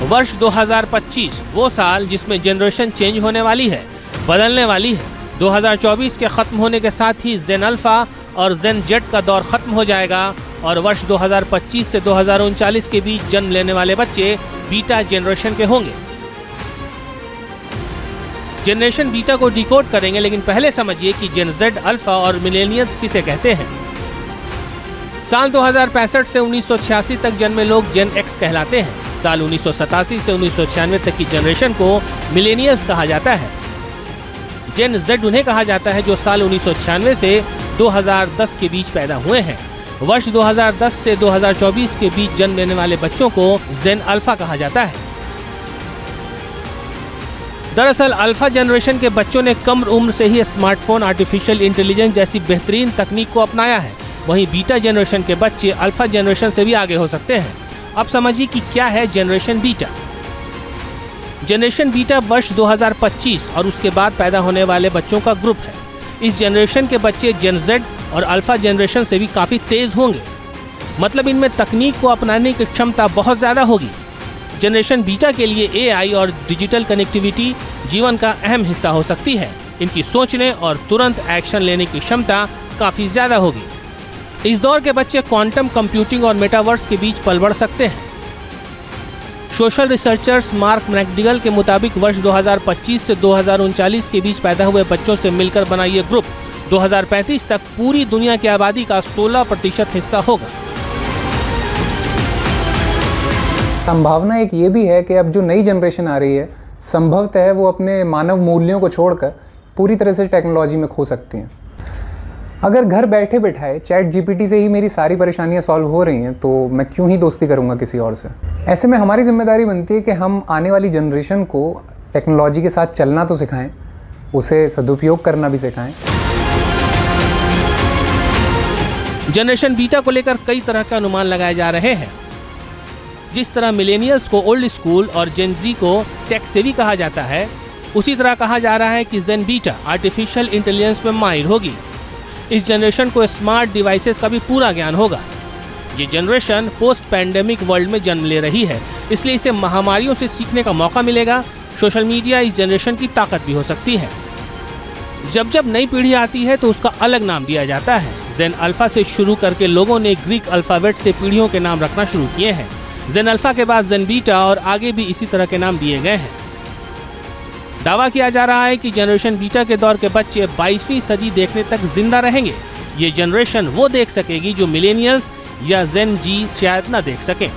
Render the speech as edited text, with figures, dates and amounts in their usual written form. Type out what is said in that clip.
वर्ष 2025 वो साल जिसमें जनरेशन चेंज होने वाली है, बदलने वाली है। 2024 के खत्म होने के साथ ही जेन अल्फा और जेन जेड का दौर खत्म हो जाएगा और वर्ष 2025 से 2039 के बीच जन्म लेने वाले बच्चे बीटा जनरेशन के होंगे। जनरेशन बीटा को डिकोड करेंगे, लेकिन पहले समझिए कि जेन जेड, अल्फा और मिलेनियल्स किसे कहते हैं। साल 2065 से 1986 तक जन्मे लोग जेन एक्स कहलाते हैं। साल 1987 से 1996 तक की जनरेशन को मिलेनियल्स कहा जाता है। जेन जेड उन्हें कहा जाता है जो साल 1996 से 2010 के बीच पैदा हुए हैं। वर्ष 2010 से 2024 के बीच जन्म लेने वाले बच्चों को जेन अल्फा कहा जाता है। दरअसल अल्फा जनरेशन के बच्चों ने कम उम्र से ही स्मार्टफोन, आर्टिफिशियल इंटेलिजेंस जैसी बेहतरीन तकनीक को अपनाया है। वहीं बीटा जनरेशन के बच्चे अल्फा जनरेशन से भी आगे हो सकते हैं। अब समझिए कि क्या है जनरेशन बीटा। जनरेशन बीटा वर्ष 2025 और उसके बाद पैदा होने वाले बच्चों का ग्रुप है। इस जनरेशन के बच्चे जेन जेड और अल्फा जनरेशन से भी काफी तेज होंगे, मतलब इनमें तकनीक को अपनाने की क्षमता बहुत ज्यादा होगी। जनरेशन बीटा के लिए एआई और डिजिटल कनेक्टिविटी जीवन का अहम हिस्सा हो सकती है। इनकी सोचने और तुरंत एक्शन लेने की क्षमता काफी ज्यादा होगी। इस दौर के बच्चे क्वांटम कंप्यूटिंग और मेटावर्स के बीच पल बढ़ सकते हैं। सोशल रिसर्चर्स मार्क मैकडिगल के मुताबिक वर्ष 2025 से 2039 के बीच पैदा हुए बच्चों से मिलकर बना ये ग्रुप 2035 तक पूरी दुनिया की आबादी का 16% हिस्सा होगा। संभावना एक ये भी है कि अब जो नई जनरेशन आ रही है, संभवतः वो अपने मानव मूल्यों को छोड़कर पूरी तरह से टेक्नोलॉजी में खो सकती हैं। अगर घर बैठे बैठाए चैट जीपीटी से ही मेरी सारी परेशानियां सॉल्व हो रही हैं, तो मैं क्यों ही दोस्ती करूंगा किसी और से। ऐसे में हमारी जिम्मेदारी बनती है कि हम आने वाली जनरेशन को टेक्नोलॉजी के साथ चलना तो सिखाएं, उसे सदुपयोग करना भी सिखाएं। जनरेशन बीटा को लेकर कई तरह के अनुमान लगाए जा रहे हैं। जिस तरह मिलेनियल्स को ओल्ड स्कूल और जेन जी को टेक सेवी कहा जाता है, उसी तरह कहा जा रहा है कि जेन बीटा आर्टिफिशियल इंटेलिजेंस में माहिर होगी। इस जनरेशन को स्मार्ट डिवाइसेस का भी पूरा ज्ञान होगा। ये जनरेशन पोस्ट पैंडेमिक वर्ल्ड में जन्म ले रही है, इसलिए इसे महामारियों से सीखने का मौका मिलेगा। सोशल मीडिया इस जनरेशन की ताकत भी हो सकती है। जब जब नई पीढ़ी आती है तो उसका अलग नाम दिया जाता है। जेन अल्फा से शुरू करके लोगों ने ग्रीक अल्फाबेट से पीढ़ियों के नाम रखना शुरू किए हैं। जेन अल्फा के बाद जेन बीटा और आगे भी इसी तरह के नाम दिए गए हैं। दावा किया जा रहा है कि जनरेशन बीटा के दौर के बच्चे 22वीं सदी देखने तक जिंदा रहेंगे। ये जनरेशन वो देख सकेगी जो मिलेनियल्स या जेन जी शायद न देख सकें।